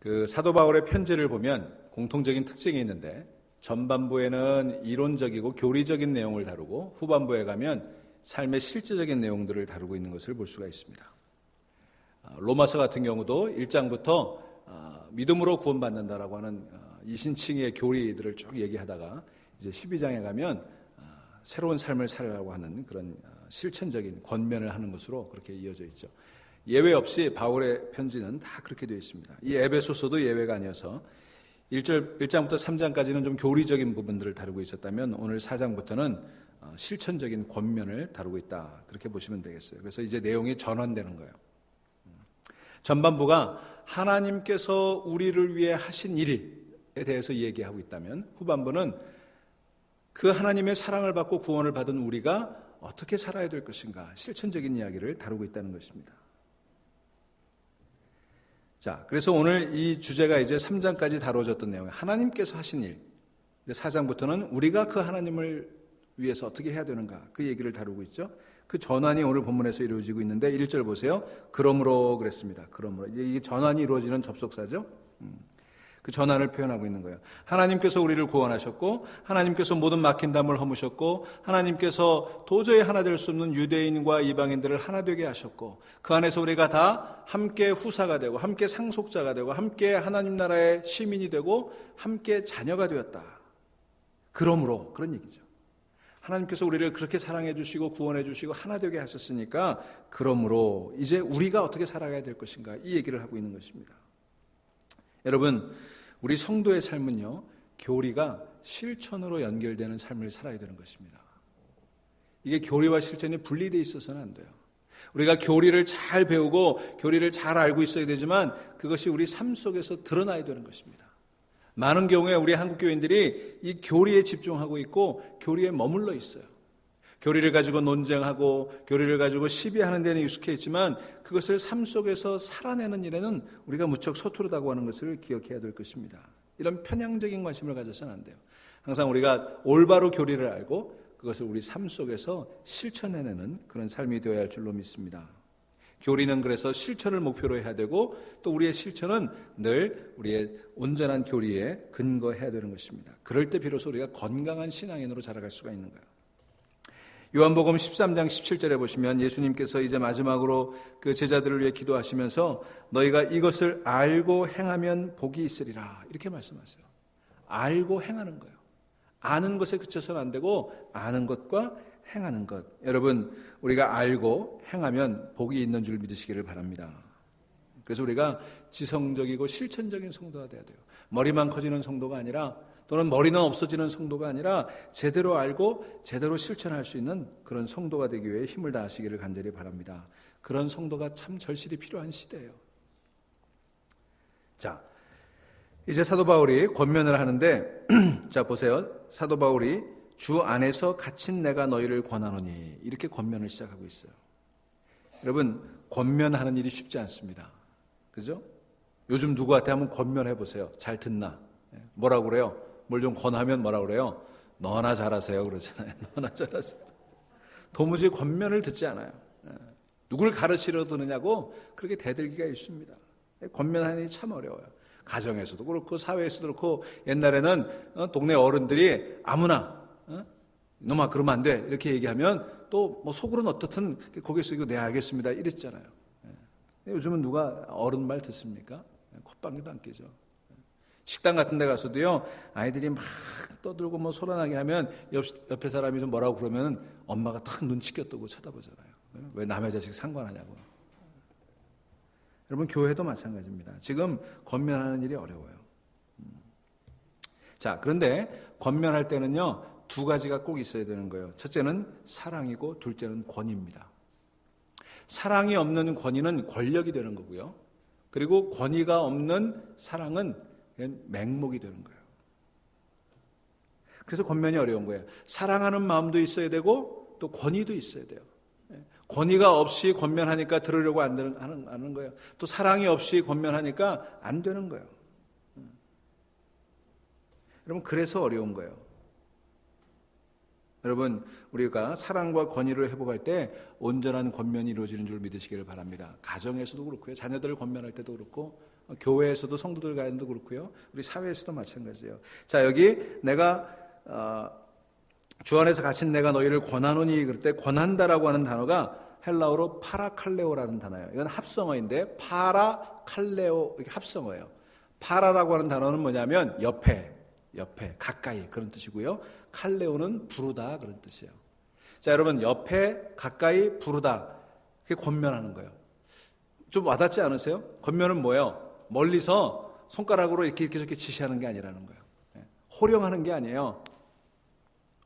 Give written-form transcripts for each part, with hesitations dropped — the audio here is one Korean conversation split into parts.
그 사도 바울의 편지를 보면 공통적인 특징이 있는데 전반부에는 이론적이고 교리적인 내용을 다루고 후반부에 가면 삶의 실제적인 내용들을 다루고 있는 것을 볼 수가 있습니다. 로마서 같은 경우도 1장부터 믿음으로 구원받는다라고 하는 이신칭의 교리들을 쭉 얘기하다가 이제 12장에 가면 새로운 삶을 살라고 하는 그런 실천적인 권면을 하는 것으로 그렇게 이어져 있죠. 예외 없이 바울의 편지는 다 그렇게 되어 있습니다. 이 에베소서도 예외가 아니어서 1장부터 3장까지는 좀 교리적인 부분들을 다루고 있었다면 오늘 4장부터는 실천적인 권면을 다루고 있다. 그렇게 보시면 되겠어요. 그래서 이제 내용이 전환되는 거예요. 전반부가 하나님께서 우리를 위해 하신 일에 대해서 얘기하고 있다면 후반부는 그 하나님의 사랑을 받고 구원을 받은 우리가 어떻게 살아야 될 것인가 실천적인 이야기를 다루고 있다는 것입니다. 자, 그래서 오늘 이 주제가 이제 3장까지 다뤄졌던 내용이에요. 하나님께서 하신 일. 4장부터는 우리가 그 하나님을 위해서 어떻게 해야 되는가 그 얘기를 다루고 있죠. 그 전환이 오늘 본문에서 이루어지고 있는데 1절 보세요. 그러므로 그랬습니다. 그러므로 이게 전환이 이루어지는 접속사죠. 그 전환을 표현하고 있는 거예요. 하나님께서 우리를 구원하셨고 하나님께서 모든 막힌 담을 허무셨고 하나님께서 도저히 하나 될 수 없는 유대인과 이방인들을 하나 되게 하셨고 그 안에서 우리가 다 함께 후사가 되고 함께 상속자가 되고 함께 하나님 나라의 시민이 되고 함께 자녀가 되었다. 그러므로 그런 얘기죠. 하나님께서 우리를 그렇게 사랑해 주시고 구원해 주시고 하나 되게 하셨으니까 그러므로 이제 우리가 어떻게 살아가야 될 것인가 이 얘기를 하고 있는 것입니다. 여러분, 우리 성도의 삶은요, 교리가 실천으로 연결되는 삶을 살아야 되는 것입니다. 이게 교리와 실천이 분리되어 있어서는 안 돼요. 우리가 교리를 잘 배우고 교리를 잘 알고 있어야 되지만 그것이 우리 삶 속에서 드러나야 되는 것입니다. 많은 경우에 우리 한국 교인들이 이 교리에 집중하고 있고 교리에 머물러 있어요. 교리를 가지고 논쟁하고 교리를 가지고 시비하는 데는 익숙해 있지만 그것을 삶 속에서 살아내는 일에는 우리가 무척 서투르다고 하는 것을 기억해야 될 것입니다. 이런 편향적인 관심을 가져서는 안 돼요. 항상 우리가 올바로 교리를 알고 그것을 우리 삶 속에서 실천해내는 그런 삶이 되어야 할 줄로 믿습니다. 교리는 그래서 실천을 목표로 해야 되고 또 우리의 실천은 늘 우리의 온전한 교리에 근거해야 되는 것입니다. 그럴 때 비로소 우리가 건강한 신앙인으로 자라갈 수가 있는 거예요. 요한복음 13장 17절에 보시면 예수님께서 이제 마지막으로 그 제자들을 위해 기도하시면서 너희가 이것을 알고 행하면 복이 있으리라 이렇게 말씀하세요. 알고 행하는 거예요. 아는 것에 그쳐서는 안 되고 아는 것과 행하는 것. 여러분, 우리가 알고 행하면 복이 있는 줄 믿으시기를 바랍니다. 그래서 우리가 지성적이고 실천적인 성도가 돼야 돼요. 머리만 커지는 성도가 아니라 또는 머리는 없어지는 성도가 아니라 제대로 알고 제대로 실천할 수 있는 그런 성도가 되기 위해 힘을 다하시기를 간절히 바랍니다. 그런 성도가 참 절실히 필요한 시대예요. 자, 이제 사도 바울이 권면을 하는데 자 보세요. 사도 바울이 주 안에서 갇힌 내가 너희를 권하노니 이렇게 권면을 시작하고 있어요. 여러분, 권면하는 일이 쉽지 않습니다. 그죠? 요즘 누구한테 한번 권면해 보세요. 잘 듣나? 뭐라고 그래요? 뭘 좀 권하면 뭐라고 그래요? 너나 잘하세요 그러잖아요. 너나 잘하세요. 도무지 권면을 듣지 않아요. 누굴 가르치려 드느냐고 그렇게 대들기가 있습니다. 권면하는 일이 참 어려워요. 가정에서도 그렇고 사회에서도 그렇고 옛날에는 동네 어른들이 아무나 너마 그러면 안 돼 이렇게 얘기하면 또 뭐 속으로는 어떻든 거기서 이거 네 알겠습니다 이랬잖아요. 요즘은 누가 어른 말 듣습니까? 콧방귀도 안 끼죠. 식당 같은 데 가서도요 아이들이 막 떠들고 뭐 소란하게 하면 옆에 사람이 좀 뭐라고 그러면 엄마가 탁 눈치 껴뜨고 쳐다보잖아요. 왜 남의 자식 상관하냐고. 여러분, 교회도 마찬가지입니다. 지금 권면하는 일이 어려워요. 자, 그런데 권면할 때는요 두 가지가 꼭 있어야 되는 거예요. 첫째는 사랑이고 둘째는 권위입니다. 사랑이 없는 권위는 권력이 되는 거고요. 그리고 권위가 없는 사랑은 맹목이 되는 거예요. 그래서 권면이 어려운 거예요. 사랑하는 마음도 있어야 되고 또 권위도 있어야 돼요. 권위가 없이 권면하니까 들으려고 안 하는 거예요. 또 사랑이 없이 권면하니까 안 되는 거예요. 여러분, 그래서 어려운 거예요. 여러분, 우리가 사랑과 권위를 회복할 때 온전한 권면이 이루어지는 줄 믿으시기를 바랍니다. 가정에서도 그렇고요. 자녀들을 권면할 때도 그렇고 교회에서도 성도들 간에도 그렇고요. 우리 사회에서도 마찬가지예요. 자, 여기 내가 주 안에서 갇힌 내가 너희를 권하노니 그럴 때 권한다라고 하는 단어가 헬라어로 파라칼레오라는 단어예요. 이건 합성어인데 파라칼레오 이게 합성어예요. 파라라고 하는 단어는 뭐냐면 옆에, 가까이 그런 뜻이고요. 칼레오는 부르다 그런 뜻이에요. 자, 여러분 옆에, 가까이, 부르다 그게 권면하는 거예요. 좀 와닿지 않으세요? 권면은 뭐예요? 멀리서 손가락으로 이렇게 저렇게 지시하는 게 아니라는 거예요. 호령하는 게 아니에요.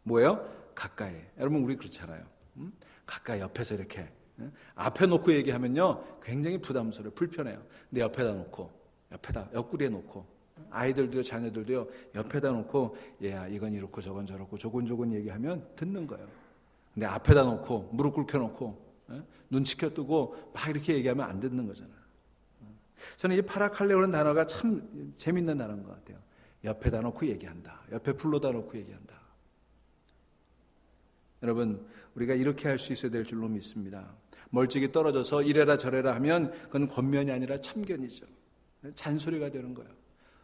뭐예요? 가까이. 여러분 우리 그렇잖아요. 가까이 옆에서 이렇게 앞에 놓고 얘기하면요 굉장히 부담스러워요. 불편해요. 근데 옆에다 놓고 옆구리에 놓고 아이들도요 자녀들도요 옆에다 놓고 얘야 이건 이렇고 저건 저렇고 조곤조곤 얘기하면 듣는 거예요. 근데 앞에다 놓고 무릎 꿇혀 놓고 눈치 켜뜨고 막 이렇게 얘기하면 안 듣는 거잖아요. 저는 이 파라칼레오라는 단어가 참 재밌는 단어인 것 같아요. 옆에다 놓고 얘기한다. 옆에 불러다 놓고 얘기한다. 여러분 우리가 이렇게 할 수 있어야 될 줄로 믿습니다. 멀찍이 떨어져서 이래라 저래라 하면 그건 권면이 아니라 참견이죠. 잔소리가 되는 거예요.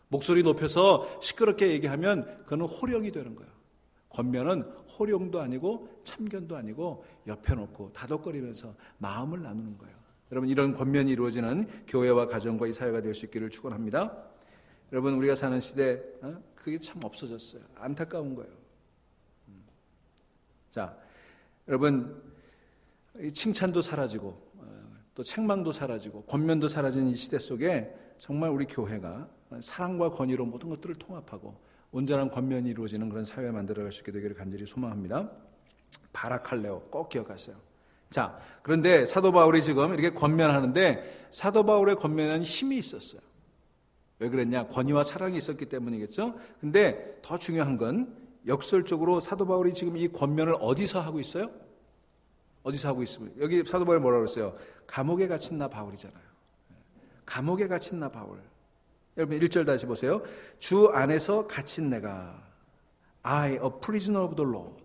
목소리 높여서 시끄럽게 얘기하면 그건 호령이 되는 거예요. 권면은 호령도 아니고 참견도 아니고 옆에 놓고 다독거리면서 마음을 나누는 거예요. 여러분 이런 권면이 이루어지는 교회와 가정과 이 사회가 될 수 있기를 축원합니다. 여러분 우리가 사는 시대 그게 참 없어졌어요. 안타까운 거예요. 자, 여러분 칭찬도 사라지고 또 책망도 사라지고 권면도 사라진 이 시대 속에 정말 우리 교회가 사랑과 권위로 모든 것들을 통합하고 온전한 권면이 이루어지는 그런 사회를 만들어갈 수 있게 되기를 간절히 소망합니다. 바라칼레오 꼭 기억하세요. 자, 그런데 사도 바울이 지금 이렇게 권면하는데 사도 바울의 권면에는 힘이 있었어요. 왜 그랬냐? 권위와 사랑이 있었기 때문이겠죠. 근데 더 중요한 건 역설적으로 사도 바울이 지금 이 권면을 어디서 하고 있어요? 어디서 하고 있습니까? 여기 사도 바울이 뭐라고 그랬어요? 감옥에 갇힌 나 바울이잖아요. 감옥에 갇힌 나 바울. 여러분 1절 다시 보세요. 주 안에서 갇힌 내가 I, a prisoner of the Lord.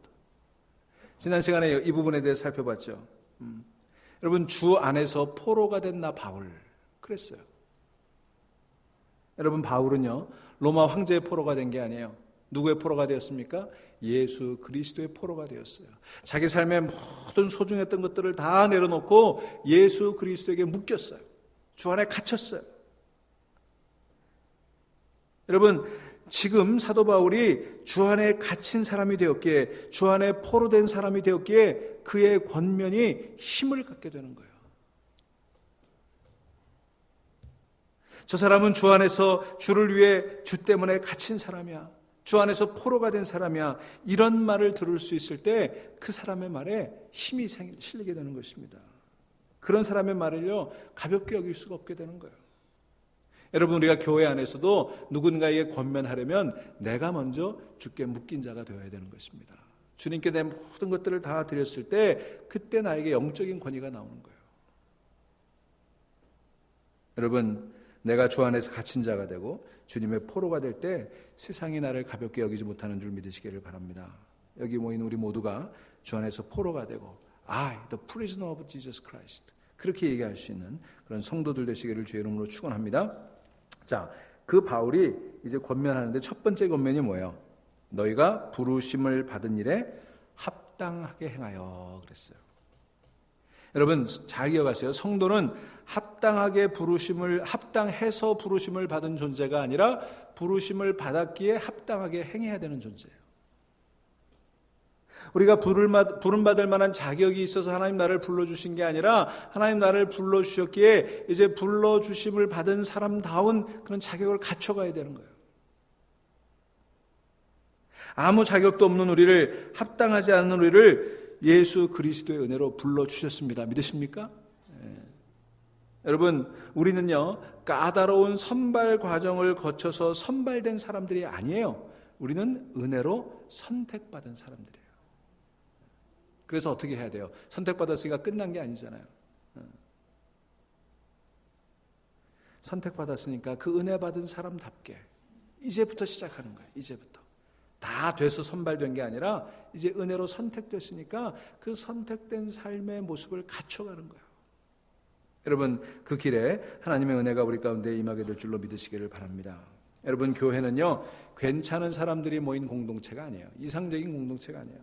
지난 시간에 이 부분에 대해서 살펴봤죠. 여러분 주 안에서 포로가 된 나 바울 그랬어요. 여러분 바울은요 로마 황제의 포로가 된 게 아니에요. 누구의 포로가 되었습니까? 예수 그리스도의 포로가 되었어요. 자기 삶의 모든 소중했던 것들을 다 내려놓고 예수 그리스도에게 묶였어요. 주 안에 갇혔어요. 여러분 지금 사도 바울이 주 안에 갇힌 사람이 되었기에 주 안에 포로된 사람이 되었기에 그의 권면이 힘을 갖게 되는 거예요. 저 사람은 주 안에서 주를 위해 주 때문에 갇힌 사람이야. 주 안에서 포로가 된 사람이야. 이런 말을 들을 수 있을 때 그 사람의 말에 힘이 실리게 되는 것입니다. 그런 사람의 말을요 가볍게 여길 수가 없게 되는 거예요. 여러분 우리가 교회 안에서도 누군가에게 권면하려면 내가 먼저 주께 묶인 자가 되어야 되는 것입니다. 주님께 내 모든 것들을 다 드렸을 때 그때 나에게 영적인 권위가 나오는 거예요. 여러분 내가 주 안에서 갇힌 자가 되고 주님의 포로가 될 때 세상이 나를 가볍게 여기지 못하는 줄 믿으시기를 바랍니다. 여기 모인 우리 모두가 주 안에서 포로가 되고 I, the prisoner of Jesus Christ 그렇게 얘기할 수 있는 그런 성도들 되시기를 주의 이름으로 축원합니다. 자, 그 바울이 이제 권면하는데 첫 번째 권면이 뭐예요? 너희가 부르심을 받은 일에 합당하게 행하여 그랬어요. 여러분 잘 기억하세요. 성도는 합당해서 부르심을 받은 존재가 아니라 부르심을 받았기에 합당하게 행해야 되는 존재예요. 우리가 부름받을 만한 자격이 있어서 하나님 나를 불러주신 게 아니라 하나님 나를 불러주셨기에 이제 불러주심을 받은 사람다운 그런 자격을 갖춰가야 되는 거예요. 아무 자격도 없는 우리를, 합당하지 않는 우리를 예수 그리스도의 은혜로 불러주셨습니다. 믿으십니까? 여러분 우리는요 까다로운 선발 과정을 거쳐서 선발된 사람들이 아니에요. 우리는 은혜로 선택받은 사람들이에요. 그래서 어떻게 해야 돼요? 선택받았으니까 끝난 게 아니잖아요. 선택받았으니까 그 은혜 받은 사람답게 이제부터 시작하는 거예요. 이제부터 다 돼서 선발된 게 아니라 이제 은혜로 선택됐으니까 그 선택된 삶의 모습을 갖춰가는 거예요. 여러분 그 길에 하나님의 은혜가 우리 가운데 임하게 될 줄로 믿으시기를 바랍니다. 여러분 교회는요 괜찮은 사람들이 모인 공동체가 아니에요. 이상적인 공동체가 아니에요.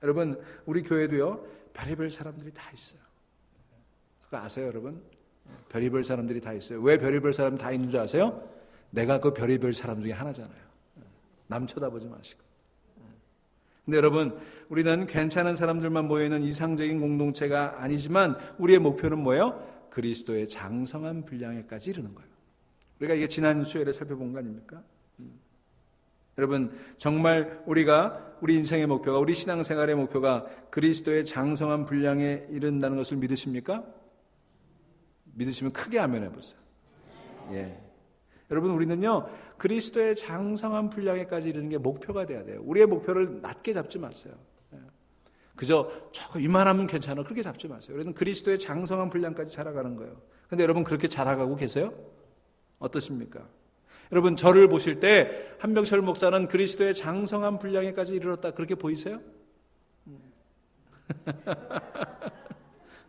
여러분 우리 교회도요 별의별 사람들이 다 있어요. 그거 아세요 여러분? 별의별 사람들이 다 있어요. 왜 별의별 사람 다 있는 줄 아세요? 내가 그 별의별 사람 중에 하나잖아요. 남 쳐다보지 마시고. 근데 여러분 우리는 괜찮은 사람들만 모여있는 이상적인 공동체가 아니지만 우리의 목표는 뭐예요? 그리스도의 장성한 분량에까지 이르는 거예요. 우리가 이게 지난 수요일에 살펴본 거 아닙니까? 여러분 정말 우리 인생의 목표가 우리 신앙생활의 목표가 그리스도의 장성한 분량에 이른다는 것을 믿으십니까? 믿으시면 크게 아멘 해보세요. 예. 여러분 우리는요 그리스도의 장성한 분량에까지 이르는 게 목표가 돼야 돼요. 우리의 목표를 낮게 잡지 마세요. 그저 조금 이만하면 괜찮아 그렇게 잡지 마세요. 우리는 그리스도의 장성한 분량까지 자라가는 거예요. 근데 여러분 그렇게 자라가고 계세요? 어떠십니까? 여러분 저를 보실 때 한병철 목사는 그리스도의 장성한 분량에까지 이르렀다 그렇게 보이세요?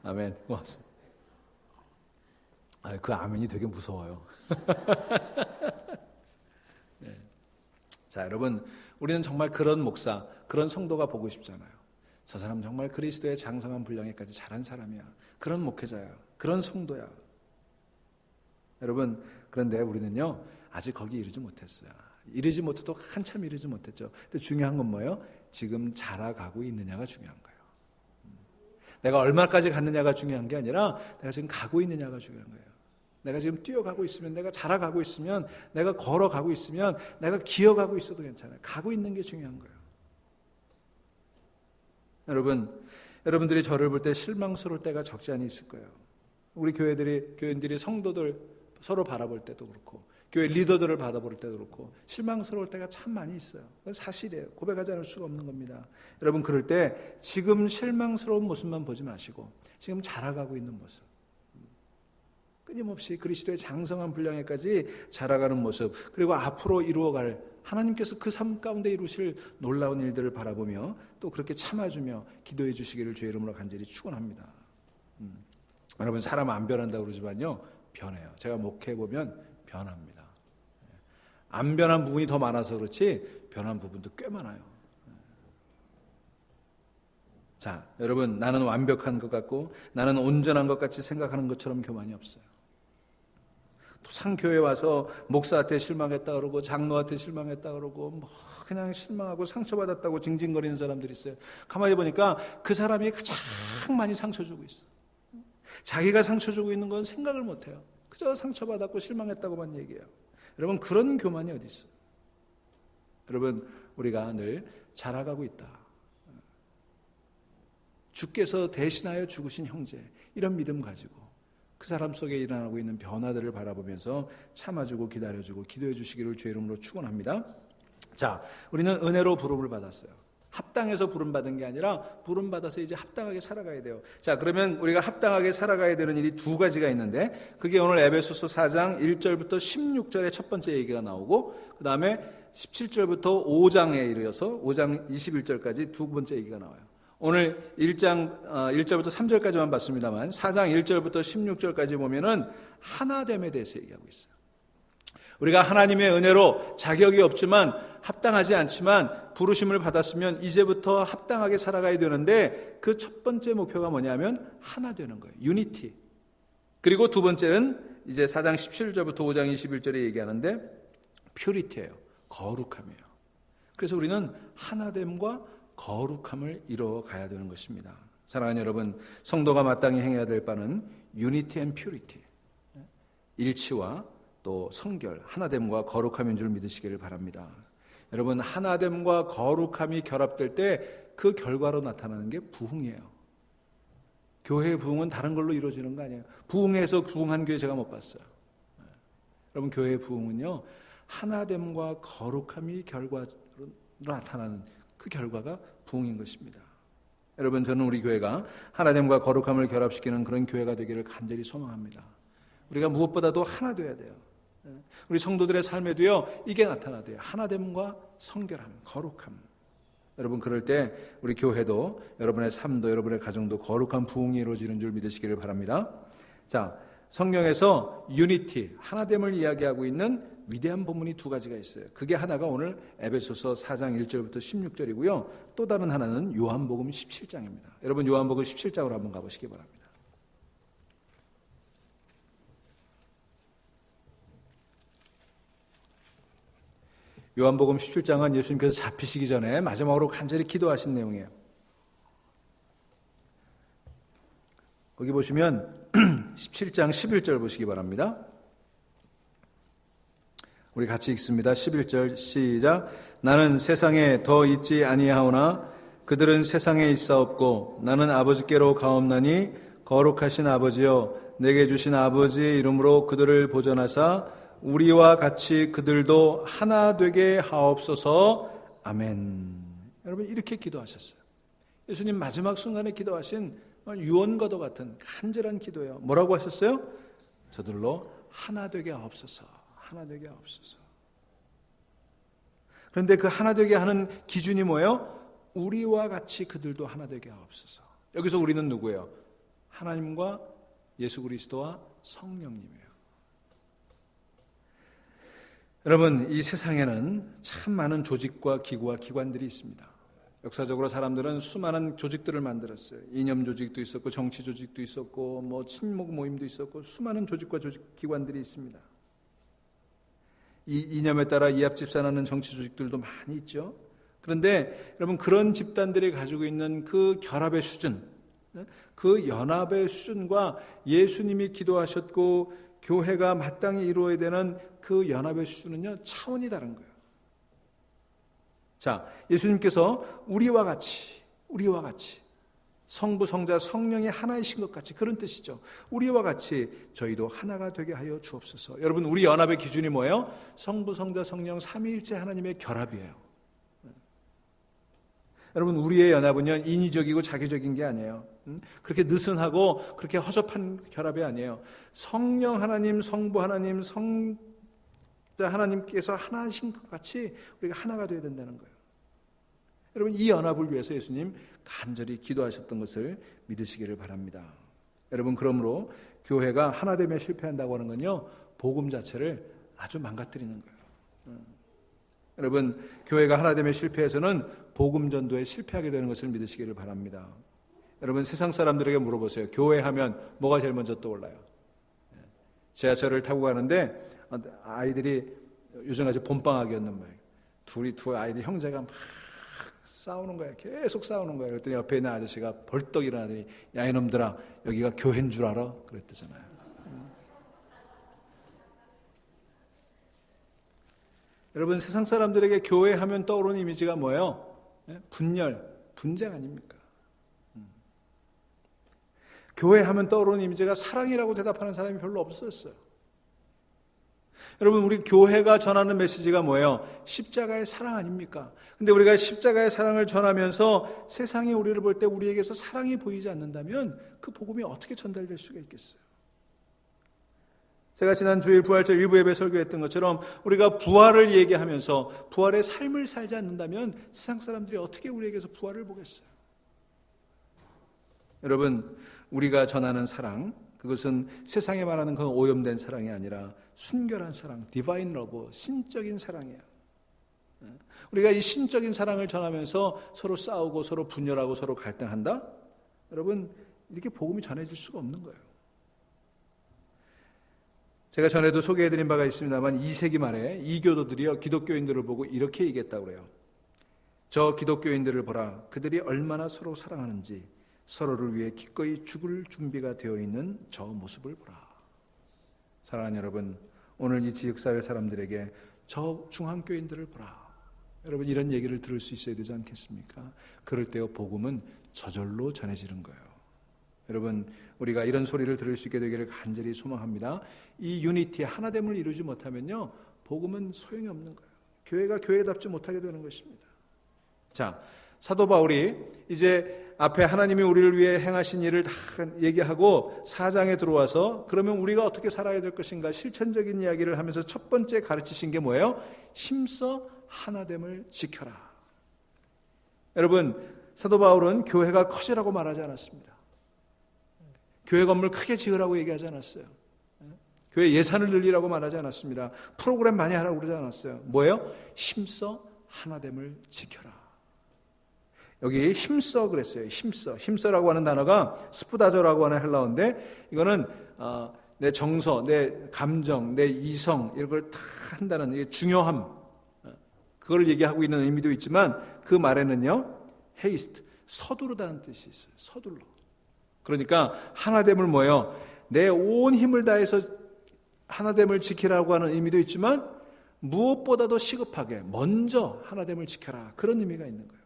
아멘. 고맙습니다. 그 아멘이 되게 무서워요. 네. 자, 여러분, 우리는 정말 그런 목사, 그런 성도가 보고 싶잖아요. 저 사람 정말 그리스도의 장성한 분량에까지 자란 사람이야. 그런 목회자야. 그런 성도야. 여러분, 그런데 우리는요, 아직 거기 이르지 못했어요. 이르지 못해도 한참 이르지 못했죠. 근데 중요한 건 뭐예요? 지금 자라가고 있느냐가 중요한 거예요. 내가 얼마까지 갔느냐가 중요한 게 아니라 내가 지금 가고 있느냐가 중요한 거예요. 내가 지금 뛰어가고 있으면, 내가 자라가고 있으면, 내가 걸어가고 있으면, 내가 기어가고 있어도 괜찮아요. 가고 있는 게 중요한 거예요. 여러분들이 저를 볼 때 실망스러울 때가 적지 않이 있을 거예요. 우리 교인들이 성도들 서로 바라볼 때도 그렇고, 교회 리더들을 바라볼 때도 그렇고, 실망스러울 때가 참 많이 있어요. 그건 사실이에요. 고백하지 않을 수가 없는 겁니다. 여러분, 그럴 때 지금 실망스러운 모습만 보지 마시고, 지금 자라가고 있는 모습, 끊임없이 그리스도의 장성한 분량에까지 자라가는 모습, 그리고 앞으로 이루어갈 하나님께서 그 삶 가운데 이루실 놀라운 일들을 바라보며 또 그렇게 참아주며 기도해 주시기를 주의 이름으로 간절히 축원합니다. 여러분 사람 안 변한다고 그러지만요 변해요. 제가 목회해보면 변합니다. 안 변한 부분이 더 많아서 그렇지 변한 부분도 꽤 많아요. 자, 여러분 나는 완벽한 것 같고 나는 온전한 것 같이 생각하는 것처럼 교만이 없어요. 또 상교회 와서 목사한테 실망했다 그러고 장로한테 실망했다 그러고 뭐 그냥 실망하고 상처받았다고 징징거리는 사람들이 있어요. 가만히 보니까 그 사람이 가장 많이 상처 주고 있어. 자기가 상처 주고 있는 건 생각을 못해요. 그저 상처받았고 실망했다고만 얘기해요. 여러분 그런 교만이 어디 있어요? 여러분 우리가 늘 자라가고 있다. 주께서 대신하여 죽으신 형제, 이런 믿음 가지고 그 사람 속에 일어나고 있는 변화들을 바라보면서 참아주고 기다려주고 기도해 주시기를 주의 이름으로 축원합니다. 자, 우리는 은혜로 부름을 받았어요. 합당해서 부름받은 게 아니라 부름받아서 이제 합당하게 살아가야 돼요. 자, 그러면 우리가 합당하게 살아가야 되는 일이 두 가지가 있는데 그게 오늘 에베소서 4장 1절부터 16절에 첫 번째 얘기가 나오고 그 다음에 17절부터 5장에 이르러서 5장 21절까지 두 번째 얘기가 나와요. 오늘 1장 1절부터 3절까지만 봤습니다만 4장 1절부터 16절까지 보면은 하나됨에 대해서 얘기하고 있어요. 우리가 하나님의 은혜로 자격이 없지만 합당하지 않지만 부르심을 받았으면 이제부터 합당하게 살아가야 되는데 그 첫 번째 목표가 뭐냐면 하나 되는 거예요. 유니티. 그리고 두 번째는 이제 4장 17절부터 5장 21절에 얘기하는데 퓨리티예요. 거룩함이에요. 그래서 우리는 하나됨과 거룩함을 이뤄가야 되는 것입니다. 사랑하는 여러분, 성도가 마땅히 행해야 될 바는 유니티 앤 퓨리티, 일치와 또 성결, 하나됨과 거룩함인 줄 믿으시기를 바랍니다. 여러분 하나됨과 거룩함이 결합될 때 그 결과로 나타나는 게 부흥이에요. 교회의 부흥은 다른 걸로 이루어지는 거 아니에요. 부흥해서 부흥한 교회 제가 못 봤어요. 여러분 교회의 부흥은요 하나됨과 거룩함이 결과로 나타나는 그 결과가 부흥인 것입니다. 여러분 저는 우리 교회가 하나됨과 거룩함을 결합시키는 그런 교회가 되기를 간절히 소망합니다. 우리가 무엇보다도 하나 돼야 돼요. 우리 성도들의 삶에도요 이게 나타나야 돼요. 하나됨과 성결함, 거룩함. 여러분 그럴 때 우리 교회도 여러분의 삶도 여러분의 가정도 거룩한 부흥이 이루어지는 줄 믿으시기를 바랍니다. 자, 성경에서 유니티, 하나됨을 이야기하고 있는 위대한 본문이 두 가지가 있어요. 그게 하나가 오늘 에베소서 4장 1절부터 16절이고요. 또 다른 하나는 요한복음 17장입니다. 여러분 요한복음 17장으로 한번 가보시기 바랍니다. 요한복음 17장은 예수님께서 잡히시기 전에 마지막으로 간절히 기도하신 내용이에요. 거기 보시면 17장 11절 보시기 바랍니다. 우리 같이 읽습니다. 11절 시작. 나는 세상에 더 있지 아니하오나 그들은 세상에 있사옵고 나는 아버지께로 가옵나니 거룩하신 아버지여 내게 주신 아버지의 이름으로 그들을 보존하사 우리와 같이 그들도 하나 되게 하옵소서. 아멘. 여러분 이렇게 기도하셨어요. 예수님 마지막 순간에 기도하신 유언과도 같은 간절한 기도예요. 뭐라고 하셨어요? 저들로 하나 되게 하옵소서. 하나 되게 하옵소서. 그런데 그 하나 되게 하는 기준이 뭐예요? 우리와 같이 그들도 하나 되게 하옵소서. 여기서 우리는 누구예요? 하나님과 예수 그리스도와 성령님이에요. 여러분 이 세상에는 참 많은 조직과 기구와 기관들이 있습니다. 역사적으로 사람들은 수많은 조직들을 만들었어요. 이념 조직도 있었고 정치 조직도 있었고 뭐 친목 모임도 있었고 수많은 조직과 기관들이 있습니다. 이 이념에 따라 이합집산하는 정치 조직들도 많이 있죠. 그런데 여러분 그런 집단들이 가지고 있는 그 결합의 수준, 그 연합의 수준과 예수님이 기도하셨고 교회가 마땅히 이루어야 되는 그 연합의 수준은요 차원이 다른 거예요. 자, 예수님께서 우리와 같이 성부, 성자, 성령이 하나이신 것 같이 그런 뜻이죠. 우리와 같이 저희도 하나가 되게 하여 주옵소서. 여러분 우리 연합의 기준이 뭐예요? 성부, 성자, 성령 삼위일체 하나님의 결합이에요. 여러분 우리의 연합은요 인위적이고 자기적인 게 아니에요. 그렇게 느슨하고 그렇게 허접한 결합이 아니에요. 성령 하나님, 성부 하나님, 성자 하나님께서 하나이신 것 같이 우리가 하나가 되어야 된다는 거예요. 여러분 이 연합을 위해서 예수님 간절히 기도하셨던 것을 믿으시기를 바랍니다. 여러분 그러므로 교회가 하나되면 실패한다고 하는 건요 복음 자체를 아주 망가뜨리는 거예요. 여러분 교회가 하나되면 실패해서는 복음 전도에 실패하게 되는 것을 믿으시기를 바랍니다. 여러분 세상 사람들에게 물어보세요. 교회하면 뭐가 제일 먼저 떠올라요? 지하철을 타고 가는데 아이들이 요즘같이 봄방학이었는 거예요. 두 아이들 형제가 막 싸우는 거예요. 계속 싸우는 거예요. 그랬더니 옆에 있는 아저씨가 벌떡 일어나더니 야 이놈들아 여기가 교회인 줄 알아? 그랬대잖아요. 여러분 세상 사람들에게 교회하면 떠오르는 이미지가 뭐예요? 분열, 분쟁 아닙니까? 교회하면 떠오르는 이미지가 사랑이라고 대답하는 사람이 별로 없었어요. 여러분 우리 교회가 전하는 메시지가 뭐예요? 십자가의 사랑 아닙니까? 근데 우리가 십자가의 사랑을 전하면서 세상이 우리를 볼 때 우리에게서 사랑이 보이지 않는다면 그 복음이 어떻게 전달될 수가 있겠어요? 제가 지난 주일 부활절 일부 예배 설교했던 것처럼 우리가 부활을 얘기하면서 부활의 삶을 살지 않는다면 세상 사람들이 어떻게 우리에게서 부활을 보겠어요? 여러분 우리가 전하는 사랑 그것은 세상에 말하는 그런 오염된 사랑이 아니라 순결한 사랑, 디바인 러브, 신적인 사랑이에요. 우리가 이 신적인 사랑을 전하면서 서로 싸우고 서로 분열하고 서로 갈등한다? 여러분 이렇게 복음이 전해질 수가 없는 거예요. 제가 전에도 소개해드린 바가 있습니다만 2세기 말에 이교도들이요 기독교인들을 보고 이렇게 얘기했다고 그래요. 저 기독교인들을 보라. 그들이 얼마나 서로 사랑하는지 서로를 위해 기꺼이 죽을 준비가 되어 있는 저 모습을 보라. 사랑하는 여러분, 오늘 이 지역사회 사람들에게 저 중앙교인들을 보라. 여러분 이런 얘기를 들을 수 있어야 되지 않겠습니까? 그럴 때요 복음은 저절로 전해지는 거예요. 여러분 우리가 이런 소리를 들을 수 있게 되기를 간절히 소망합니다. 이 유니티 하나됨을 이루지 못하면요 복음은 소용이 없는 거예요. 교회가 교회답지 못하게 되는 것입니다. 자, 사도 바울이 이제 앞에 하나님이 우리를 위해 행하신 일을 다 얘기하고 4장에 들어와서 그러면 우리가 어떻게 살아야 될 것인가 실천적인 이야기를 하면서 첫 번째 가르치신 게 뭐예요? 힘써 하나됨을 지켜라. 여러분 사도 바울은 교회가 커지라고 말하지 않았습니다. 교회 건물 크게 지으라고 얘기하지 않았어요. 교회 예산을 늘리라고 말하지 않았습니다. 프로그램 많이 하라고 그러지 않았어요. 뭐예요? 힘써 하나됨을 지켜라. 여기 힘써 그랬어요. 힘써라고 하는 단어가 스푸다저라고 하는 헬라어인데, 이거는 내 정서, 내 감정, 내 이성 이런 걸 다 한다는 이게 중요함, 그걸 얘기하고 있는 의미도 있지만, 그 말에는요 헤이스트, 서두르다는 뜻이 있어요. 서둘러. 그러니까 하나됨을 뭐예요? 내 온 힘을 다해서 하나됨을 지키라고 하는 의미도 있지만, 무엇보다도 시급하게 먼저 하나됨을 지켜라, 그런 의미가 있는 거예요.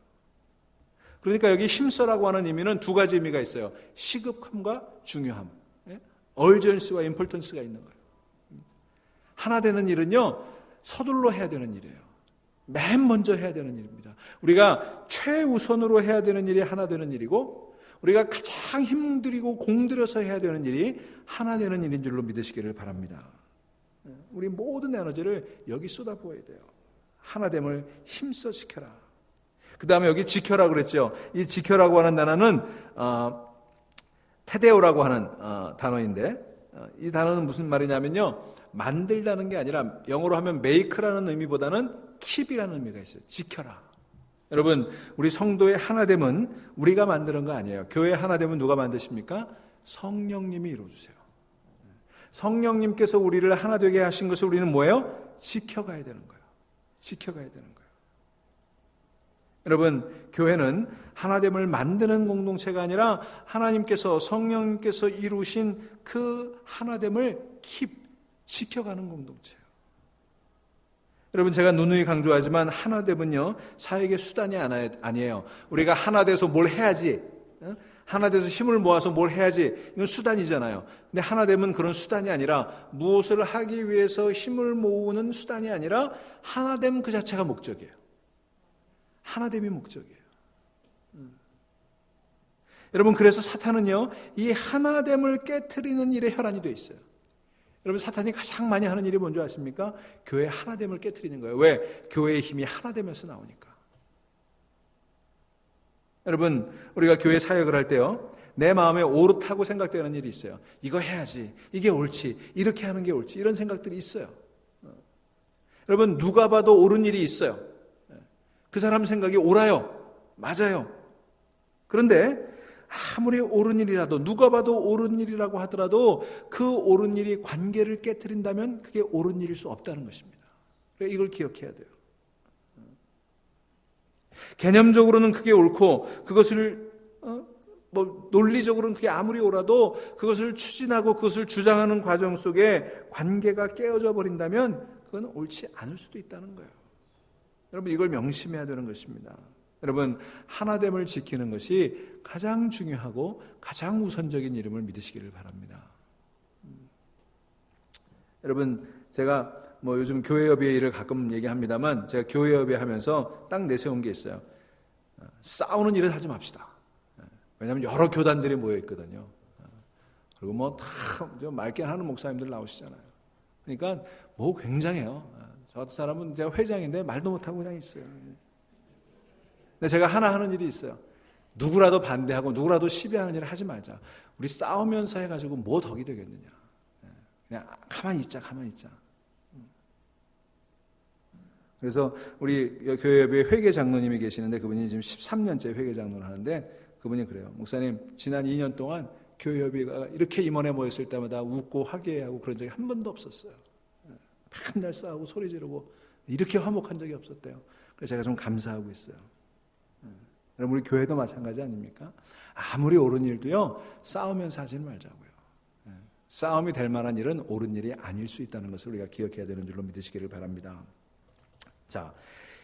그러니까 여기 힘써라고 하는 의미는 두 가지 의미가 있어요. 시급함과 중요함, urgency와 importance가 있는 거예요. 하나 되는 일은요 서둘러 해야 되는 일이에요. 맨 먼저 해야 되는 일입니다. 우리가 최우선으로 해야 되는 일이 하나 되는 일이고, 우리가 가장 힘들이고 공들여서 해야 되는 일이 하나 되는 일인 줄로 믿으시기를 바랍니다. 우리 모든 에너지를 여기 쏟아부어야 돼요. 하나됨을 힘써 지켜라. 그 다음에 여기 지켜라 그랬죠. 이 지켜라고 하는 단어는 테데오라고 하는 단어인데, 이 단어는 무슨 말이냐면요, 만들다는 게 아니라 영어로 하면 make라는 의미보다는 keep이라는 의미가 있어요. 지켜라. 여러분, 우리 성도의 하나됨은 우리가 만드는 거 아니에요. 교회 하나됨은 누가 만드십니까? 성령님이 이루어주세요. 성령님께서 우리를 하나 되게 하신 것을 우리는 뭐예요? 지켜가야 되는 거예요. 지켜가야 되는 거예요. 여러분, 교회는 하나됨을 만드는 공동체가 아니라 하나님께서, 성령님께서 이루신 그 하나됨을 지켜가는 공동체예요. 여러분, 제가 누누이 강조하지만 하나됨은요 사역의 수단이 아니에요. 우리가 하나 돼서 뭘 해야지, 하나 돼서 힘을 모아서 뭘 해야지, 이건 수단이잖아요. 근데 하나됨은 그런 수단이 아니라, 무엇을 하기 위해서 힘을 모으는 수단이 아니라 하나됨 그 자체가 목적이에요. 하나됨이 목적이에요. 여러분, 그래서 사탄은요 이 하나됨을 깨트리는 일에 혈안이 되어 있어요. 여러분, 사탄이 가장 많이 하는 일이 뭔지 아십니까? 교회 하나됨을 깨트리는 거예요. 왜? 교회의 힘이 하나됨에서 나오니까. 여러분, 우리가 교회 사역을 할 때요, 내 마음에 옳다고 생각되는 일이 있어요. 이거 해야지, 이게 옳지, 이렇게 하는 게 옳지, 이런 생각들이 있어요. 여러분, 누가 봐도 옳은 일이 있어요. 그 사람 생각이 옳아요, 맞아요. 그런데 아무리 옳은 일이라도, 누가 봐도 옳은 일이라고 하더라도 그 옳은 일이 관계를 깨트린다면 그게 옳은 일일 수 없다는 것입니다. 그러니까 이걸 기억해야 돼요. 개념적으로는 그게 옳고, 그것을 논리적으로는 그게 아무리 옳아도 그것을 추진하고 그것을 주장하는 과정 속에 관계가 깨어져 버린다면 그건 옳지 않을 수도 있다는 거예요. 여러분, 이걸 명심해야 되는 것입니다. 여러분, 하나됨을 지키는 것이 가장 중요하고 가장 우선적인 일임을 믿으시기를 바랍니다. 여러분, 제가 요즘 교회협의회 일을 가끔 얘기합니다만, 제가 교회협의회 하면서 딱 내세운 게 있어요. 싸우는 일을 하지 맙시다. 왜냐하면 여러 교단들이 모여 있거든요. 그리고 다 맑게 하는 목사님들 나오시잖아요. 그러니까 굉장해요. 저 사람은 제가 회장인데 말도 못하고 그냥 있어요. 근데 제가 하나 하는 일이 있어요. 누구라도 반대하고 누구라도 시비하는 일을 하지 말자. 우리 싸우면서 해가지고 뭐 덕이 되겠느냐. 그냥 가만히 있자. 그래서 우리 교회협의회 회계장로님이 계시는데, 그분이 지금 13년째 회계장로를 하는데, 그분이 그래요. 목사님, 지난 2년 동안 교회협의회가 이렇게 임원회 모였을 때마다 웃고 화기애애하고 그런 적이 한 번도 없었어요. 맨날 싸우고 소리 지르고 이렇게 화목한 적이 없었대요. 그래서 제가 좀 감사하고 있어요. 여러분, 우리 교회도 마찬가지 아닙니까? 아무리 옳은 일도요, 싸우면서 하지는 말자고요. 싸움이 될 만한 일은 옳은 일이 아닐 수 있다는 것을 우리가 기억해야 되는 줄로 믿으시기를 바랍니다. 자,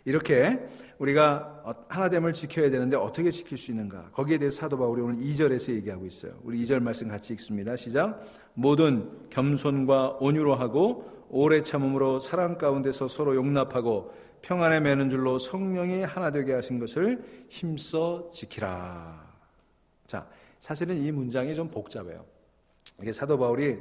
이렇게 우리가 하나됨을 지켜야 되는데 어떻게 지킬 수 있는가? 거기에 대해서 사도 바울이 오늘 2절에서 얘기하고 있어요. 우리 2절 말씀 같이 읽습니다. 시작. 모든 겸손과 온유로 하고 오래 참음으로 사랑 가운데서 서로 용납하고 평안에 매는 줄로 성령이 하나 되게 하신 것을 힘써 지키라. 자, 사실은 이 문장이 좀 복잡해요. 이게 사도 바울이,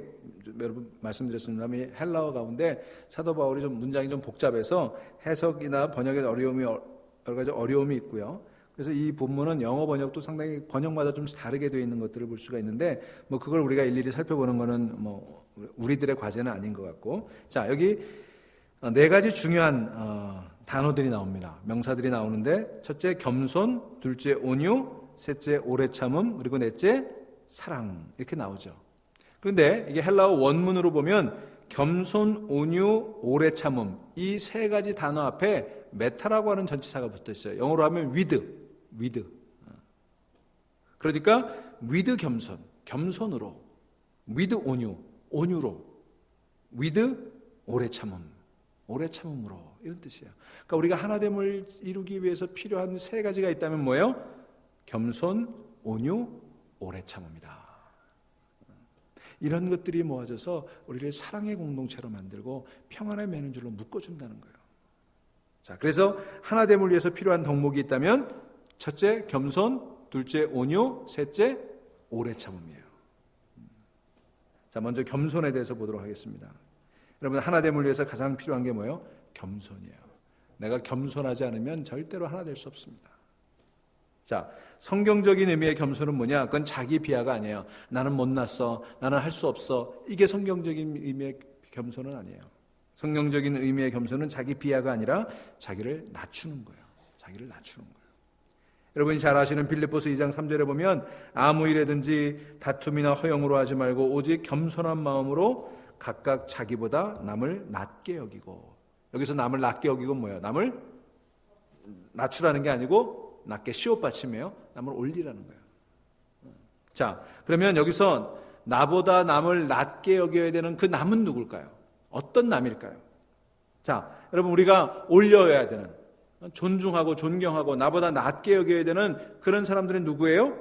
여러분 말씀드렸습니다만 헬라어 가운데 사도 바울이 문장이 좀 복잡해서 해석이나 번역에 여러 가지 어려움이 있고요. 그래서 이 본문은 영어 번역도 상당히 번역마다 좀 다르게 되어 있는 것들을 볼 수가 있는데 뭐 그걸 우리가 일일이 살펴보는 거는 뭐 우리들의 과제는 아닌 것 같고, 자 여기 네 가지 중요한 단어들이 나옵니다. 명사들이 나오는데 첫째 겸손, 둘째 온유, 셋째 오래 참음, 그리고 넷째 사랑, 이렇게 나오죠. 그런데 이게 헬라어 원문으로 보면 겸손, 온유, 오래 참음, 이 세 가지 단어 앞에 메타라고 하는 전치사가 붙어 있어요. 영어로 하면 with. 그러니까 with 겸손, 겸손으로, with 온유, 온유로, with 오래 참음, 오래 참음으로, 이런 뜻이에요. 그러니까 우리가 하나됨을 이루기 위해서 필요한 세 가지가 있다면 뭐예요? 겸손, 온유, 오래 참음이다. 이런 것들이 모아져서 우리를 사랑의 공동체로 만들고 평안의 매는줄로 묶어준다는 거예요. 자, 그래서 하나됨을 위해서 필요한 덕목이 있다면 첫째 겸손, 둘째 온유, 셋째 오래 참음이에요. 자, 먼저 겸손에 대해서 보도록 하겠습니다. 여러분, 하나됨을 위해서 가장 필요한 게 뭐예요? 겸손이에요. 내가 겸손하지 않으면 절대로 하나 될 수 없습니다. 자, 성경적인 의미의 겸손은 뭐냐? 그건 자기 비하가 아니에요. 나는 못났어, 나는 할 수 없어, 이게 성경적인 의미의 겸손은 아니에요. 성경적인 의미의 겸손은 자기 비하가 아니라 자기를 낮추는 거예요. 자기를 낮추는 거예요. 여러분이 잘 아시는 빌립보서 2장 3절에 보면 아무 일에든지 다툼이나 허영으로 하지 말고 오직 겸손한 마음으로 각각 자기보다 남을 낮게 여기고, 여기서 남을 낮게 여기고 뭐예요? 남을 낮추라는 게 아니고 낮게 시옷 받침이에요. 남을 올리라는 거예요. 자, 그러면 여기서 나보다 남을 낮게 여겨야 되는 그 남은 누굴까요? 어떤 남일까요? 자, 여러분, 우리가 올려야 되는, 존중하고 존경하고 나보다 낮게 여겨야 되는 그런 사람들은 누구예요?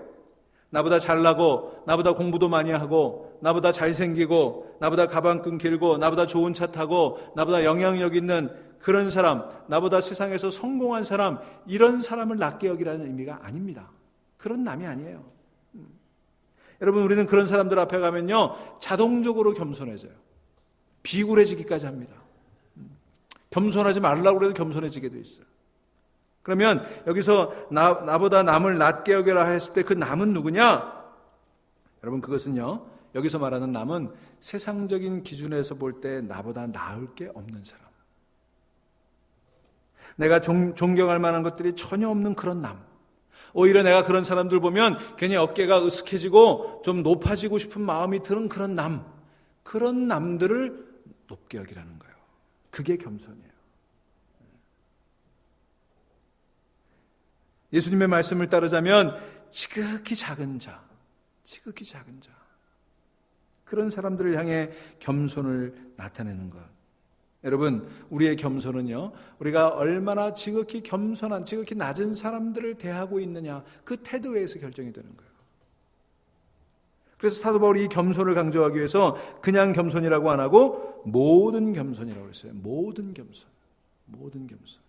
나보다 잘나고, 나보다 공부도 많이 하고, 나보다 잘생기고, 나보다 가방끈 길고, 나보다 좋은 차 타고, 나보다 영향력 있는 그런 사람, 나보다 세상에서 성공한 사람, 이런 사람을 낮게 여기라는 의미가 아닙니다. 그런 남이 아니에요. 여러분, 우리는 그런 사람들 앞에 가면요, 자동적으로 겸손해져요. 비굴해지기까지 합니다. 겸손하지 말라고 해도 겸손해지게 돼 있어요. 그러면 여기서 나보다 남을 낮게 여겨라 했을 때 그 남은 누구냐? 여러분, 그것은요, 여기서 말하는 남은 세상적인 기준에서 볼 때 나보다 나을 게 없는 사람, 내가 존경할 만한 것들이 전혀 없는 그런 남, 오히려 내가 그런 사람들 보면 괜히 어깨가 으쓱해지고 좀 높아지고 싶은 마음이 드는 그런 남, 그런 남들을 높게 여기라는 거예요. 그게 겸손이에요. 예수님의 말씀을 따르자면 지극히 작은 자, 지극히 작은 자, 그런 사람들을 향해 겸손을 나타내는 것. 여러분, 우리의 겸손은요, 우리가 얼마나 지극히 겸손한, 지극히 낮은 사람들을 대하고 있느냐, 그 태도에서 결정이 되는 거예요. 그래서 사도 바울이 이 겸손을 강조하기 위해서 그냥 겸손이라고 안 하고 모든 겸손이라고 했어요. 모든 겸손, 모든 겸손.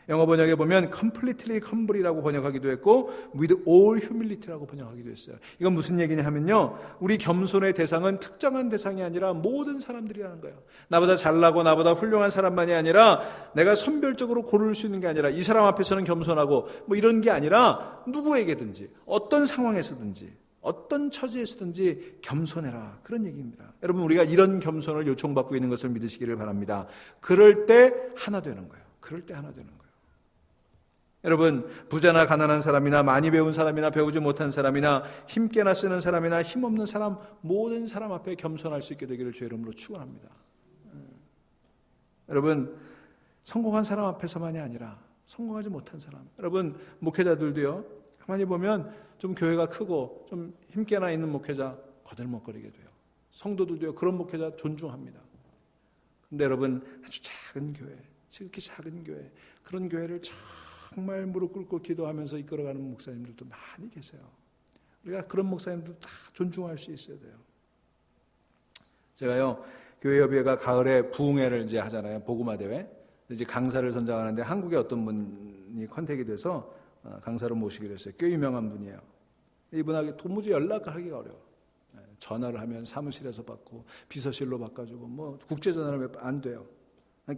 영어 번역에 보면 completely humble이라고 번역하기도 했고 with all humility라고 번역하기도 했어요. 이건 무슨 얘기냐 하면요, 우리 겸손의 대상은 특정한 대상이 아니라 모든 사람들이라는 거예요. 나보다 잘나고 나보다 훌륭한 사람만이 아니라 내가 선별적으로 고를 수 있는 게 아니라 이 사람 앞에서는 겸손하고 뭐 이런 게 아니라 누구에게든지 어떤 상황에서든지 어떤 처지에서든지 겸손해라, 그런 얘기입니다. 여러분, 우리가 이런 겸손을 요청받고 있는 것을 믿으시기를 바랍니다. 그럴 때 하나 되는 거예요. 그럴 때 하나 되는 거예요. 여러분, 부자나 가난한 사람이나 많이 배운 사람이나 배우지 못한 사람이나 힘께나 쓰는 사람이나 힘없는 사람, 모든 사람 앞에 겸손할 수 있게 되기를 주의 이름으로 축원합니다. 여러분, 성공한 사람 앞에서만이 아니라 성공하지 못한 사람, 여러분, 목회자들도요, 가만히 보면 좀 교회가 크고 좀 힘께나 있는 목회자 거들먹거리게 돼요. 성도들도요, 그런 목회자 존중합니다. 근데 여러분, 아주 작은 교회, 지극히 작은 교회, 그런 교회를 정말 무릎 꿇고 기도하면서 이끌어가는 목사님들도 많이 계세요. 우리가 그런 목사님들 다 존중할 수 있어야 돼요. 제가요, 교회협의회가 가을에 부흥회를 이제 하잖아요. 복음화 대회. 이제 강사를 선정하는데 한국에 어떤 분이 컨택이 돼서 강사로 모시기로 했어요. 꽤 유명한 분이에요. 이분하고 도무지 연락을 하기가 어려워. 전화를 하면 사무실에서 받고 비서실로 바꿔주고 뭐 국제 전화를 안 돼요.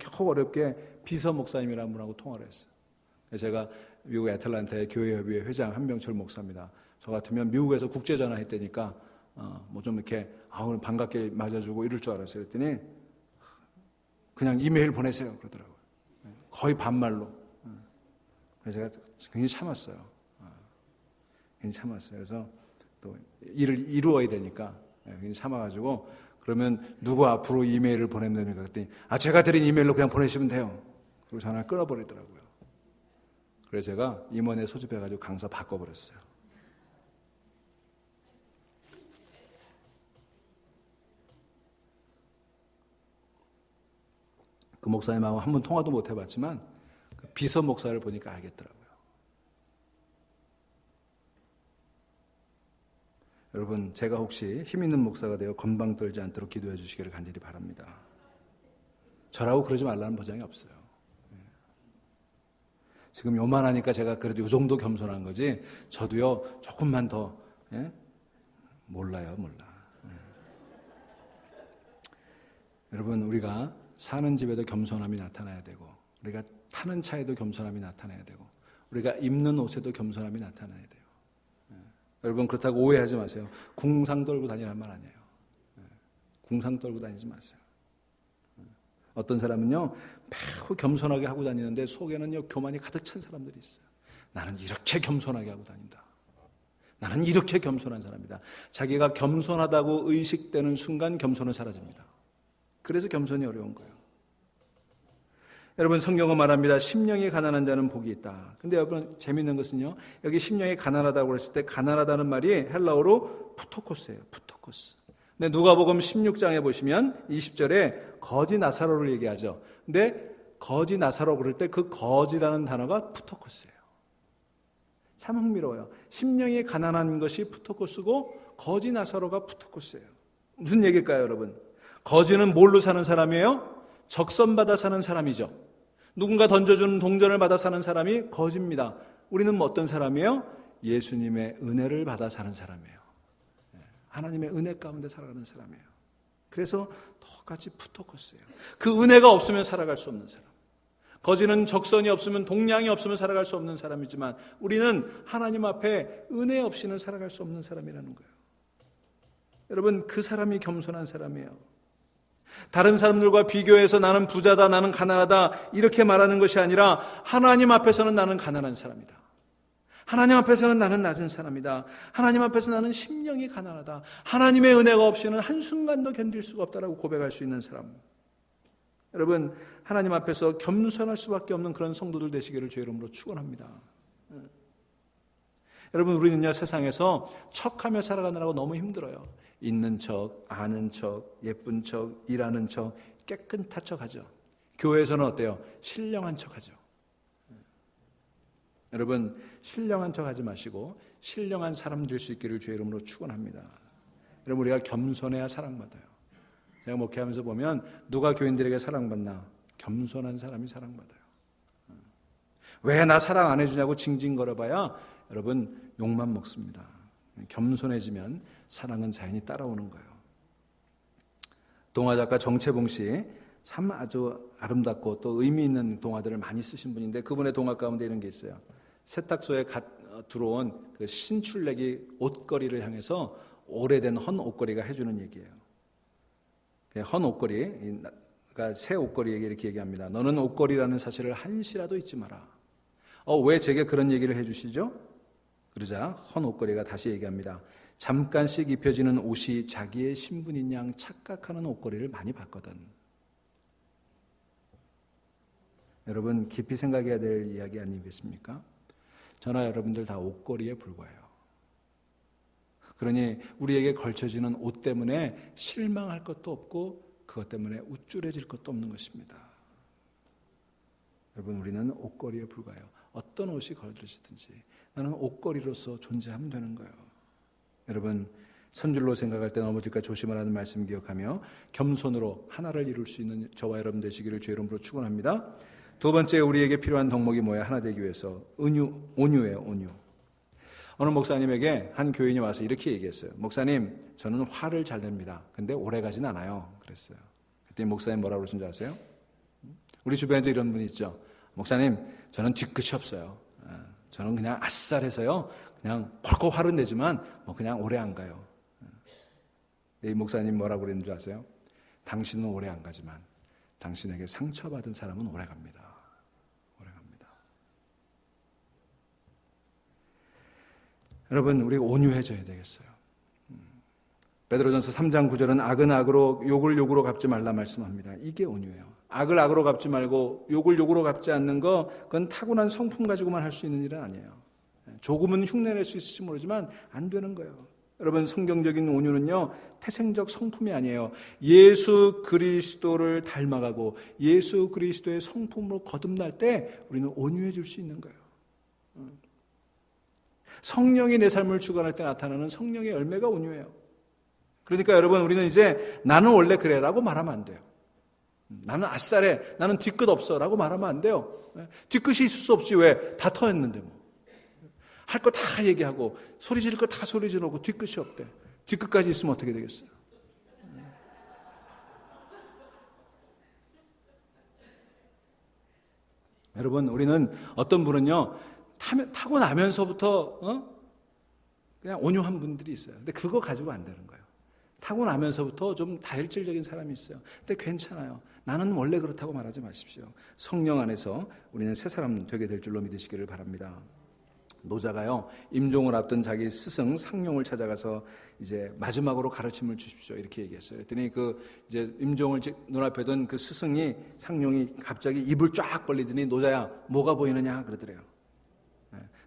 겨우 어렵게 비서 목사님이라는 분하고 통화를 했어요. 제가 미국 애틀랜타의 교회협의회 회장 한병철 목사입니다. 저 같으면 미국에서 국제 전화했다니까 뭐 좀 이렇게 오늘 반갑게 맞아주고 이럴 줄 알았어요. 그랬더니 그냥 이메일 보내세요 그러더라고요. 거의 반말로. 그래서 제가 굉장히 참았어요. 굉장히 참았어요. 그래서 또 일을 이루어야 되니까 굉장히 참아가지고 그러면 누구 앞으로 이메일을 보내면 됩니까? 그랬더니 제가 드린 이메일로 그냥 보내시면 돼요. 그리고 전화를 끊어버리더라고요. 그래서 제가 임원에 소집해가지고 강사 바꿔버렸어요. 그 목사님하고 한 번 통화도 못 해봤지만 그 비서 목사를 보니까 알겠더라고요. 여러분, 제가 혹시 힘 있는 목사가 되어 건방 떨지 않도록 기도해 주시기를 간절히 바랍니다. 저라고 그러지 말라는 보장이 없어요. 지금 요만하니까 제가 그래도 요 정도 겸손한 거지 저도요 조금만 더 몰라요. 여러분, 우리가 사는 집에도 겸손함이 나타나야 되고 우리가 타는 차에도 겸손함이 나타나야 되고 우리가 입는 옷에도 겸손함이 나타나야 돼요. 여러분, 그렇다고 오해하지 마세요. 궁상 떨고 다니란 말 아니에요. 궁상 떨고 다니지 마세요. 어떤 사람은요 매우 겸손하게 하고 다니는데 속에는요 교만이 가득 찬 사람들이 있어요. 나는 이렇게 겸손하게 하고 다닌다. 나는 이렇게 겸손한 사람이다. 자기가 겸손하다고 의식되는 순간 겸손은 사라집니다. 그래서 겸손이 어려운 거예요. 여러분, 성경은 말합니다. 심령이 가난한 자는 복이 있다. 근데 여러분, 재밌는 것은요, 여기 심령이 가난하다고 그랬을 때 가난하다는 말이 헬라어로 푸토코스예요. 푸토코스. 근데 누가복음 16장에 보시면 20절에 거지 나사로를 얘기하죠. 근데 거지 나사로 그럴 때 그 거지라는 단어가 푸토코스예요. 참 흥미로워요. 심령이 가난한 것이 푸토코스고 거지 나사로가 푸토코스예요. 무슨 얘기일까요, 여러분? 거지는 뭘로 사는 사람이에요? 적선받아 사는 사람이죠. 누군가 던져주는 동전을 받아 사는 사람이 거지입니다. 우리는 뭐 어떤 사람이에요? 예수님의 은혜를 받아 사는 사람이에요. 하나님의 은혜 가운데 살아가는 사람이에요. 그래서 똑같이 푸토코스예요. 그 은혜가 없으면 살아갈 수 없는 사람. 거지는 적선이 없으면, 동량이 없으면 살아갈 수 없는 사람이지만 우리는 하나님 앞에 은혜 없이는 살아갈 수 없는 사람이라는 거예요. 여러분, 그 사람이 겸손한 사람이에요. 다른 사람들과 비교해서 나는 부자다, 나는 가난하다 이렇게 말하는 것이 아니라 하나님 앞에서는 나는 가난한 사람이다. 하나님 앞에서는 나는 낮은 사람이다. 하나님 앞에서 나는 심령이 가난하다. 하나님의 은혜가 없이는 한순간도 견딜 수가 없다라고 고백할 수 있는 사람. 여러분, 하나님 앞에서 겸손할 수밖에 없는 그런 성도들 되시기를 주의 이름으로 축원합니다. 여러분, 우리는요 세상에서 척하며 살아가느라고 너무 힘들어요. 있는 척, 아는 척, 예쁜 척, 일하는 척, 깨끗한 척 하죠. 교회에서는 어때요? 신령한 척 하죠. 여러분, 신령한 척 하지 마시고 신령한 사람 될 수 있기를 주의 이름으로 축원합니다. 여러분, 우리가 겸손해야 사랑받아요. 제가 목회하면서 보면 누가 교인들에게 사랑받나? 겸손한 사람이 사랑받아요. 왜 나 사랑 안 해주냐고 징징거려봐야 여러분 욕만 먹습니다. 겸손해지면 사랑은 자연히 따라오는 거예요. 동화작가 정채봉 씨, 참 아주 아름답고 또 의미 있는 동화들을 많이 쓰신 분인데 그분의 동화 가운데 이런 게 있어요. 세탁소에 들어온 그 신출내기 옷걸이를 향해서 오래된 헌 옷걸이가 해주는 얘기예요. 헌 옷걸이, 그러니까 새 옷걸이에게 이렇게 얘기합니다. 너는 옷걸이라는 사실을 한시라도 잊지 마라. 왜 제게 그런 얘기를 해주시죠? 그러자 헌 옷걸이가 다시 얘기합니다. 잠깐씩 입혀지는 옷이 자기의 신분인 양 착각하는 옷걸이를 많이 봤거든. 여러분, 깊이 생각해야 될 이야기 아니겠습니까? 저나 여러분들 다 옷걸이에 불과해요. 그러니 우리에게 걸쳐지는 옷 때문에 실망할 것도 없고 그것 때문에 우쭐해질 것도 없는 것입니다. 여러분, 우리는 옷걸이에 불과해요. 어떤 옷이 걸쳐지든지 나는 옷걸이로서 존재하면 되는 거예요. 여러분, 선줄로 생각할 때 넘어질까 조심하라는 말씀 기억하며 겸손으로 하나를 이룰 수 있는 저와 여러분 되시기를 주의 이름으로 축원합니다. 두 번째, 우리에게 필요한 덕목이 뭐예요? 하나 되기 위해서 온유예요. 온유. 어느 목사님에게 한 교인이 와서 이렇게 얘기했어요. 목사님, 저는 화를 잘 냅니다. 근데 오래 가진 않아요. 그랬어요. 그때 목사님 뭐라고 그러신 줄 아세요? 우리 주변에도 이런 분이 있죠. 목사님, 저는 뒤끝이 없어요. 저는 그냥 아싸해서요. 그냥 펄컥 화를 내지만 그냥 오래 안 가요. 이 목사님 뭐라고 그랬는 줄 아세요? 당신은 오래 안 가지만 당신에게 상처받은 사람은 오래 갑니다. 오래 갑니다. 여러분, 우리 온유해져야 되겠어요. 베드로전서 3장 9절은 악은 악으로 욕을 욕으로 갚지 말라 말씀합니다. 이게 온유예요. 악을 악으로 갚지 말고 욕을 욕으로 갚지 않는 거, 그건 타고난 성품 가지고만 할 수 있는 일은 아니에요. 조금은 흉내낼 수 있을지 모르지만 안 되는 거예요. 여러분, 성경적인 온유는요, 태생적 성품이 아니에요. 예수 그리스도를 닮아가고 예수 그리스도의 성품으로 거듭날 때 우리는 온유해질 수 있는 거예요. 성령이 내 삶을 주관할 때 나타나는 성령의 열매가 온유해요. 그러니까 여러분, 우리는 이제 나는 원래 그래 라고 말하면 안 돼요. 나는 아싸래, 나는 뒤끝 없어 라고 말하면 안 돼요. 뒤끝이 있을 수 없지. 왜? 다 터였는데 뭐. 할 거 다 얘기하고 소리 지를 거 다 소리 지르고 뒤끝이 없대. 뒤끝까지 있으면 어떻게 되겠어요? 여러분, 우리는 어떤 분은요, 타고 나면서부터 그냥 온유한 분들이 있어요. 근데 그거 가지고 안 되는 거예요. 타고 나면서부터 좀 다혈질적인 사람이 있어요. 근데 괜찮아요. 나는 원래 그렇다고 말하지 마십시오. 성령 안에서 우리는 새 사람 되게 될 줄로 믿으시기를 바랍니다. 노자가요, 임종을 앞둔 자기 스승 상룡을 찾아가서 이제 마지막으로 가르침을 주십시오 이렇게 얘기했어요. 그랬더니 이제 임종을 눈앞에 둔 그 스승이, 상룡이 갑자기 입을 쫙 벌리더니, 노자야, 뭐가 보이느냐 그러더래요.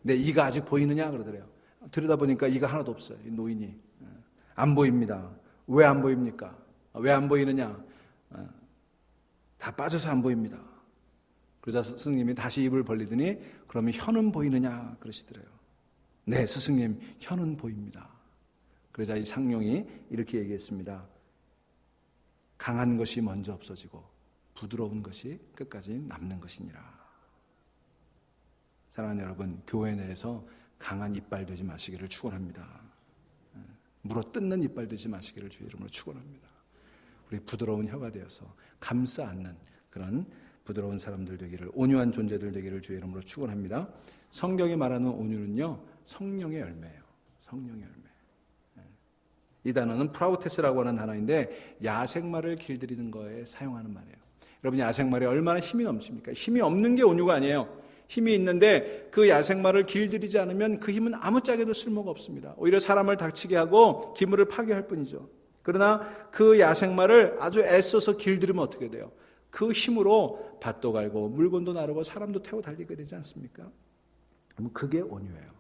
내 이가 아직 보이느냐 그러더래요. 들여다보니까 이가 하나도 없어요. 이 노인이 안 보입니다. 왜 안 보입니까? 왜 안 보이느냐? 다 빠져서 안 보입니다. 그러자 스승님이 다시 입을 벌리더니, 그러면 혀는 보이느냐 그러시더래요. 네, 스승님, 혀는 보입니다. 그러자 이 상룡이 이렇게 얘기했습니다. 강한 것이 먼저 없어지고 부드러운 것이 끝까지 남는 것이니라. 사랑하는 여러분, 교회 내에서 강한 이빨 되지 마시기를 축원합니다. 물어뜯는 이빨 되지 마시기를 주의 이름으로 축원합니다. 우리 부드러운 혀가 되어서 감싸 안는 그런 부드러운 사람들 되기를, 온유한 존재들 되기를 주의 이름으로 축원합니다. 성경이 말하는 온유는요, 성령의 열매예요. 성령의 열매. 이 단어는 프라우테스라고 하는 단어인데, 야생마를 길들이는 거에 사용하는 말이에요. 여러분, 야생마에 얼마나 힘이 넘칩니까? 힘이 없는 게 온유가 아니에요. 힘이 있는데 그 야생마를 길들이지 않으면 그 힘은 아무짝에도 쓸모가 없습니다. 오히려 사람을 다치게 하고 기물을 파괴할 뿐이죠. 그러나 그 야생마를 아주 애써서 길들이면 어떻게 돼요? 그 힘으로 밭도 갈고 물건도 나르고 사람도 태워 달리게 되지 않습니까? 그게 온유예요.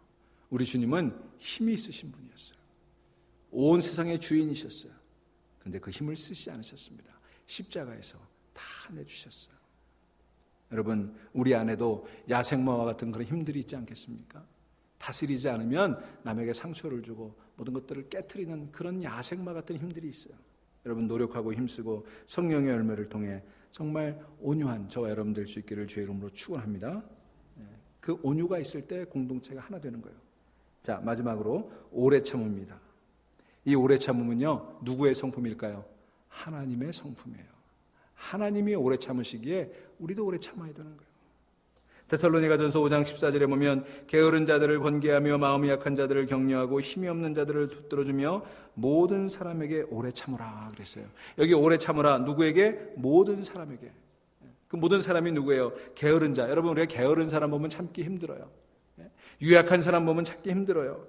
우리 주님은 힘이 있으신 분이었어요. 온 세상의 주인이셨어요. 그런데 그 힘을 쓰지 않으셨습니다. 십자가에서 다 내주셨어요. 여러분, 우리 안에도 야생마와 같은 그런 힘들이 있지 않겠습니까? 다스리지 않으면 남에게 상처를 주고 모든 것들을 깨트리는 그런 야생마 같은 힘들이 있어요. 여러분, 노력하고 힘쓰고 성령의 열매를 통해 정말 온유한 저와 여러분 될 수 있기를 주의 이름으로 축원합니다. 그 온유가 있을 때 공동체가 하나 되는 거예요. 자, 마지막으로 오래 참음입니다. 이 오래 참음은요, 누구의 성품일까요? 하나님의 성품이에요. 하나님이 오래 참으시기에 우리도 오래 참아야 되는 거예요. 데살로니가전서 5장 14절에 보면, 게으른 자들을 권계하며 마음이 약한 자들을 격려하고 힘이 없는 자들을 붙들어주며 모든 사람에게 오래 참으라 그랬어요. 여기 오래 참으라, 누구에게? 모든 사람에게. 그 모든 사람이 누구예요? 게으른 자. 여러분, 우리가 게으른 사람 보면 참기 힘들어요. 유약한 사람 보면 참기 힘들어요.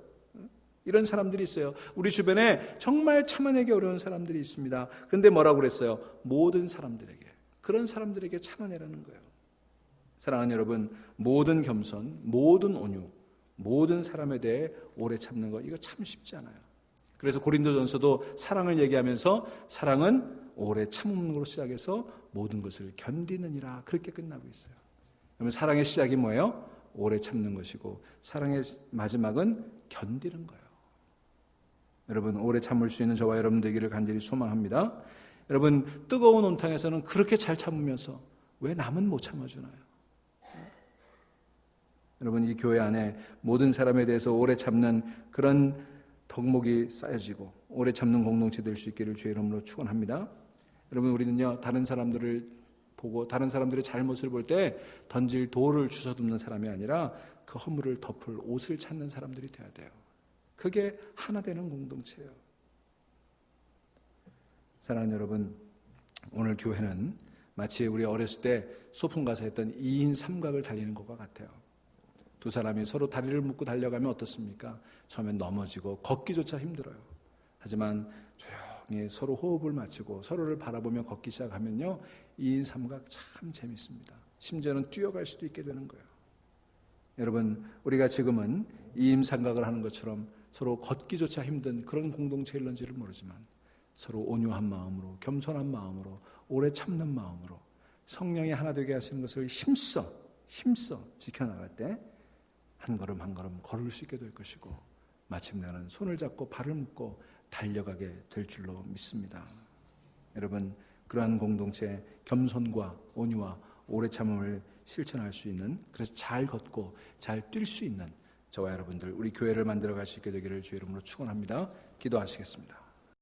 이런 사람들이 있어요. 우리 주변에 정말 참아내기 어려운 사람들이 있습니다. 그런데 뭐라고 그랬어요? 모든 사람들에게. 그런 사람들에게 참아내라는 거예요. 사랑하는 여러분, 모든 겸손, 모든 온유, 모든 사람에 대해 오래 참는 거, 이거 참 쉽지 않아요. 그래서 고린도전서도 사랑을 얘기하면서 사랑은 오래 참음으로 시작해서 모든 것을 견디느니라, 그렇게 끝나고 있어요. 그러면 사랑의 시작이 뭐예요? 오래 참는 것이고, 사랑의 마지막은 견디는 거예요. 여러분, 오래 참을 수 있는 저와 여러분 되기를 간절히 소망합니다. 여러분, 뜨거운 온탕에서는 그렇게 잘 참으면서 왜 남은 못 참아주나요? 여러분, 이 교회 안에 모든 사람에 대해서 오래 참는 그런 덕목이 쌓여지고 오래 참는 공동체 될 수 있기를 주의 이름으로 축원합니다. 여러분, 우리는요, 다른 사람들을 보고 다른 사람들의 잘못을 볼 때 던질 돌을 주워듬는 사람이 아니라 그 허물을 덮을 옷을 찾는 사람들이 되어야 돼요. 그게 하나 되는 공동체예요. 사랑하는 여러분, 오늘 교회는 마치 우리 어렸을 때 소풍 가서 했던 2인 삼각을 달리는 것과 같아요. 두 사람이 서로 다리를 묶고 달려가면 어떻습니까? 처음엔 넘어지고 걷기조차 힘들어요. 하지만 조용히 서로 호흡을 맞추고 서로를 바라보며 걷기 시작하면요, 2인 삼각 참 재밌습니다. 심지어는 뛰어갈 수도 있게 되는 거예요. 여러분, 우리가 지금은 2인 삼각을 하는 것처럼 서로 걷기조차 힘든 그런 공동체일런지를 모르지만 서로 온유한 마음으로, 겸손한 마음으로, 오래 참는 마음으로 성령이 하나 되게 하시는 것을 힘써 지켜나갈 때 한 걸음 한 걸음 걸을 수 있게 될 것이고 마침내는 손을 잡고 발을 묶고 달려가게 될 줄로 믿습니다. 여러분, 그러한 공동체 겸손과 온유와 오래 참음을 실천할 수 있는, 그래서 잘 걷고 잘 뛸 수 있는 저와 여러분들, 우리 교회를 만들어 갈 수 있게 되기를 주의 이름으로 축원합니다. 기도하시겠습니다.